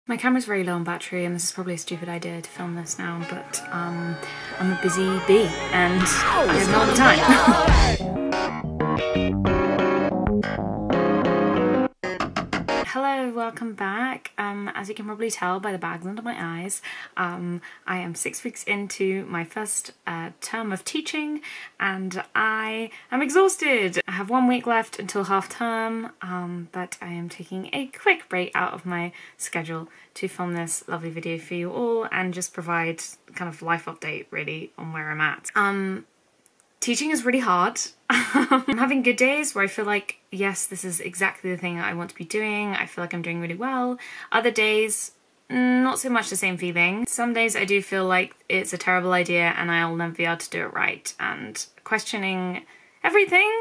My camera's very low on battery and this is probably a stupid idea to film this now, but I'm a busy bee and I have no time. Hello, welcome back. As you can probably tell by the bags under my eyes, I am 6 weeks into my first term of teaching and I am exhausted. I have 1 week left until half term, but I am taking a quick break out of my schedule to film this lovely video for you all and just provide kind of life update really on where I'm at. Teaching is really hard. I'm having good days where I feel like, yes, this is exactly the thing I want to be doing. I feel like I'm doing really well. Other days, not so much the same feeling. Some days I do feel like it's a terrible idea and I'll never be able to do it right and questioning everything.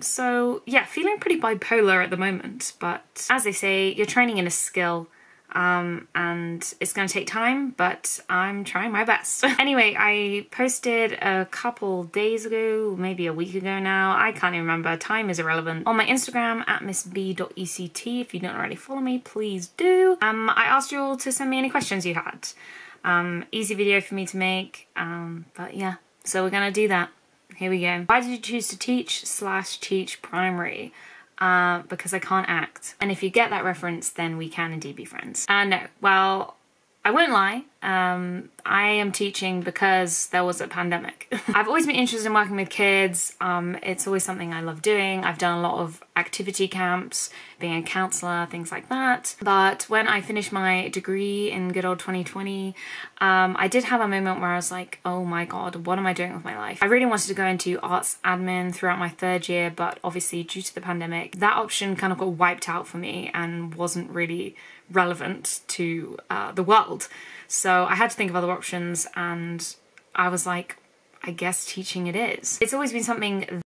So yeah, feeling pretty bipolar at the moment, but as they say, you're training in a skill. And it's gonna take time, but I'm trying my best. Anyway, I posted a couple days ago, maybe a week ago now, I can't even remember, time is irrelevant, on my Instagram at missb.ect. If you don't already follow me, please do. I asked you all to send me any questions you had. Easy video for me to make, but yeah, so we're gonna do that. Here we go. Why did you choose to teach primary? Because I can't act. And if you get that reference, then we can indeed be friends. No, well, I won't lie. I am teaching because there was a pandemic. I've always been interested in working with kids. It's always something I love doing. I've done a lot of activity camps, being a counsellor, things like that. But when I finished my degree in good old 2020, I did have a moment where I was like, oh my God, what am I doing with my life? I really wanted to go into arts admin throughout my 3rd year, but obviously due to the pandemic, that option kind of got wiped out for me and wasn't really relevant to the world. So I had to think of other options and I was like, I guess teaching it is. It's always been something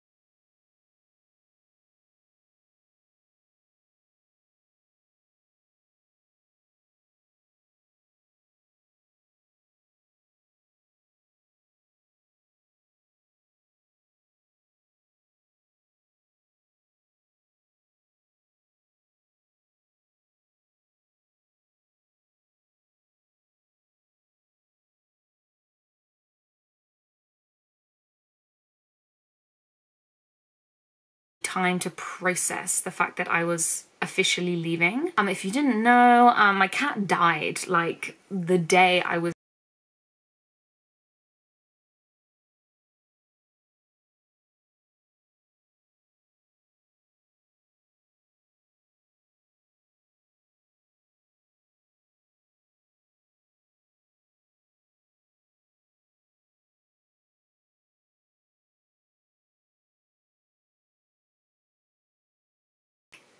time to process the fact that I was officially leaving. If you didn't know, my cat died like the day I was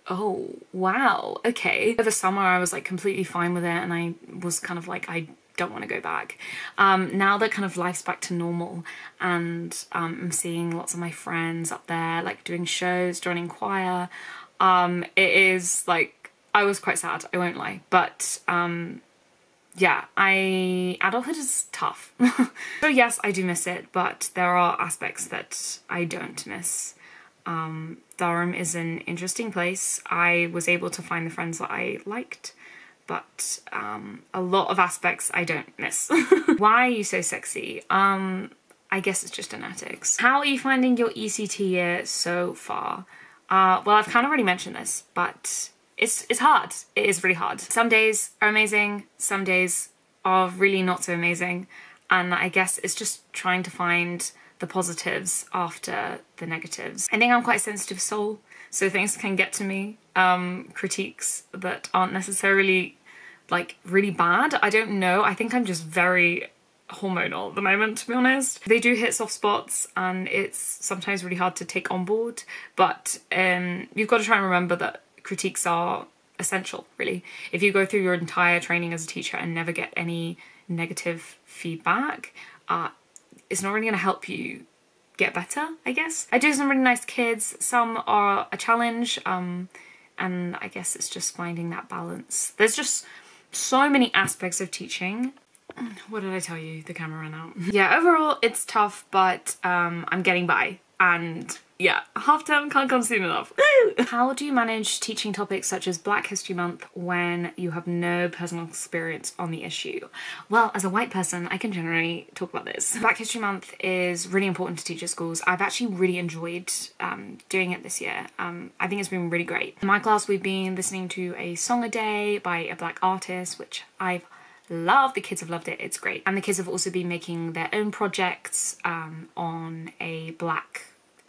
oh, wow, okay. Over summer, I was like completely fine with it and I was kind of like, I don't want to go back. Now that kind of life's back to normal and I'm seeing lots of my friends up there like doing shows, joining choir, it is like, I was quite sad, I won't lie, but yeah, adulthood is tough. So yes, I do miss it, but there are aspects that I don't miss. Durham is an interesting place. I was able to find the friends that I liked, but a lot of aspects I don't miss. Why are you so sexy? I guess it's just genetics. How are you finding your ECT year so far? Well, I've kind of already mentioned this, but it's hard. It is really hard. Some days are amazing, some days are really not so amazing, and I guess it's just trying to find the positives after the negatives. I think I'm quite a sensitive soul, so things can get to me. Critiques that aren't necessarily like really bad, I don't know. I think I'm just very hormonal at the moment, to be honest. They do hit soft spots and it's sometimes really hard to take on board, but you've got to try and remember that critiques are essential, really. If you go through your entire training as a teacher and never get any negative feedback, it's not really going to help you get better, I guess. I do some really nice kids, some are a challenge, and I guess it's just finding that balance. There's just so many aspects of teaching. What did I tell you? The camera ran out. Yeah, overall it's tough, but I'm getting by, and yeah, half term can't come soon enough. How do you manage teaching topics such as Black History Month when you have no personal experience on the issue? Well, as a white person, I can generally talk about this. Black History Month is really important to teach at schools. I've actually really enjoyed doing it this year. I think it's been really great. In my class, we've been listening to a song a day by a Black artist, which I've loved. The kids have loved it. It's great. And the kids have also been making their own projects on a Black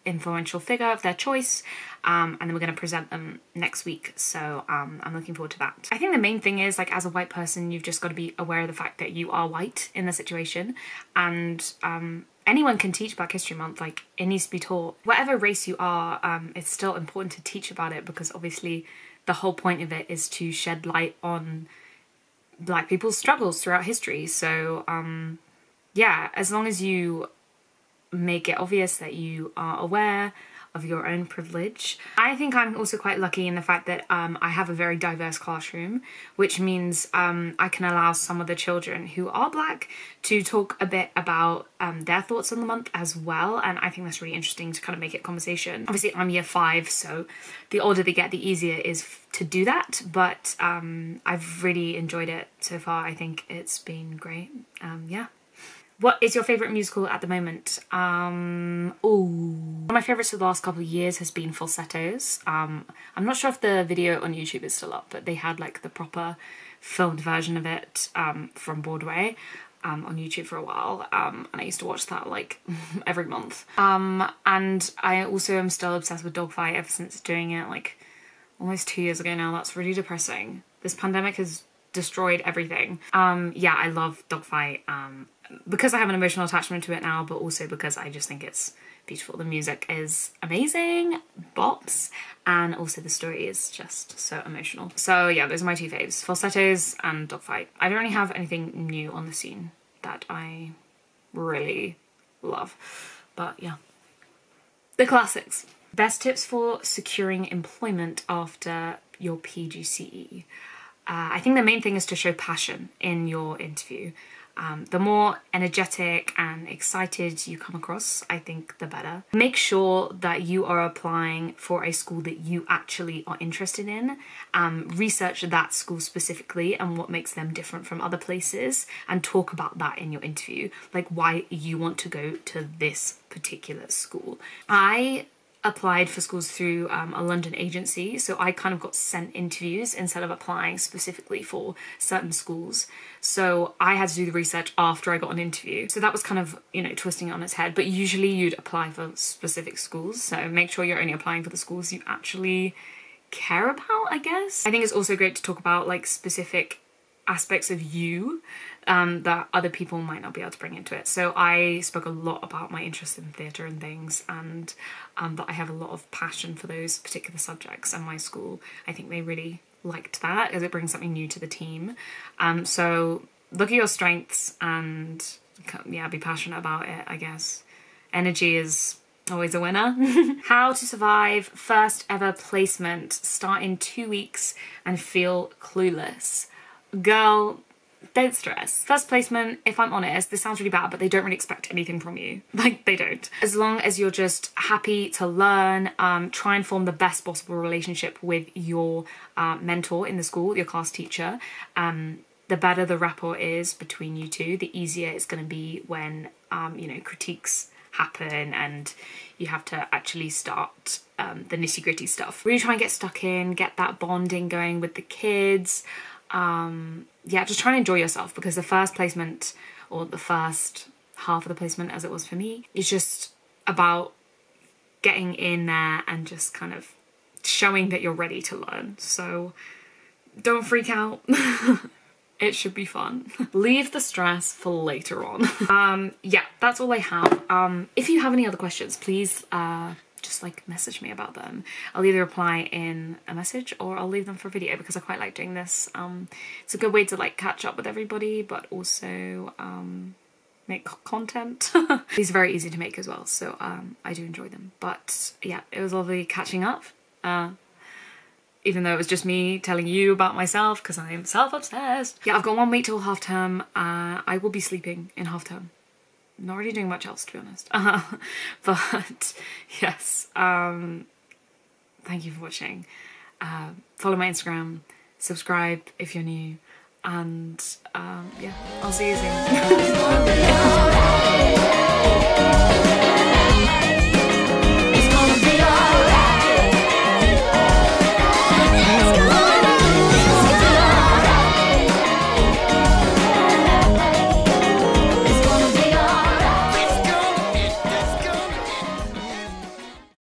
influential figure of their choice, and then we're going to present them next week, so I'm looking forward to that. I think the main thing is, like, as a white person, you've just got to be aware of the fact that you are white in the situation, and anyone can teach Black History Month. Like, it needs to be taught. Whatever race you are, it's still important to teach about it, because obviously the whole point of it is to shed light on Black people's struggles throughout history. So yeah, as long as you make it obvious that you are aware of your own privilege. I think I'm also quite lucky in the fact that I have a very diverse classroom, which means I can allow some of the children who are Black to talk a bit about their thoughts on the month as well, and I think that's really interesting to kind of make it conversation. Obviously I'm year 5, so the older they get, the easier it is to do that, but I've really enjoyed it so far. I think it's been great. Yeah. What is your favourite musical at the moment? One of my favourites for the last couple of years has been Falsettos. I'm not sure if the video on YouTube is still up, but they had like the proper filmed version of it from Broadway on YouTube for a while, and I used to watch that like every month. And I also am still obsessed with Dogfight ever since doing it like almost 2 years ago now. That's really depressing. This pandemic has destroyed everything. Yeah, I love Dogfight. Because I have an emotional attachment to it now, but also because I just think it's beautiful. The music is amazing, bops, and also the story is just so emotional. So yeah, those are my 2 faves, Falsettos and Dogfight. I don't really have anything new on the scene that I really love, but yeah. The classics. Best tips for securing employment after your Pgce. I think the main thing is to show passion in your interview. The more energetic and excited you come across, I think the better. Make sure that you are applying for a school that you actually are interested in. Research that school specifically and what makes them different from other places, and talk about that in your interview, like why you want to go to this particular school. I applied for schools through a London agency, so I kind of got sent interviews instead of applying specifically for certain schools. So I had to do the research after I got an interview. So that was kind of, you know, twisting it on its head, but usually you'd apply for specific schools, so make sure you're only applying for the schools you actually care about, I guess. I think it's also great to talk about like specific aspects of you that other people might not be able to bring into it. So I spoke a lot about my interest in theatre and things, and that I have a lot of passion for those particular subjects, and my school, I think they really liked that as it brings something new to the team. So look at your strengths and yeah, be passionate about it, I guess. Energy is always a winner. How to survive first ever placement, start in 2 weeks and feel clueless. Girl, don't stress. First placement, if I'm honest, this sounds really bad, but they don't really expect anything from you. Like, they don't. As long as you're just happy to learn, try and form the best possible relationship with your mentor in the school, your class teacher. The better the rapport is between you two, the easier it's going to be when, you know, critiques happen and you have to actually start the nitty-gritty stuff. Really try and get stuck in, get that bonding going with the kids. Yeah, just try and enjoy yourself, because the first placement, or the first half of the placement as it was for me, is just about getting in there and just kind of showing that you're ready to learn. So don't freak out. It should be fun. Leave the stress for later on. Yeah, that's all I have. If you have any other questions, please just like message me about them. I'll either reply in a message or I'll leave them for video, because I quite like doing this. It's a good way to like catch up with everybody, but also make content. These are very easy to make as well, so I do enjoy them. But yeah, it was lovely catching up. Even though it was just me telling you about myself, because I am self-obsessed. Yeah, I've got 1 week till half term. I will be sleeping in half term. not really doing much else, to be honest. But yes, thank you for watching. Follow my Instagram, subscribe if you're new, and yeah, I'll see you soon.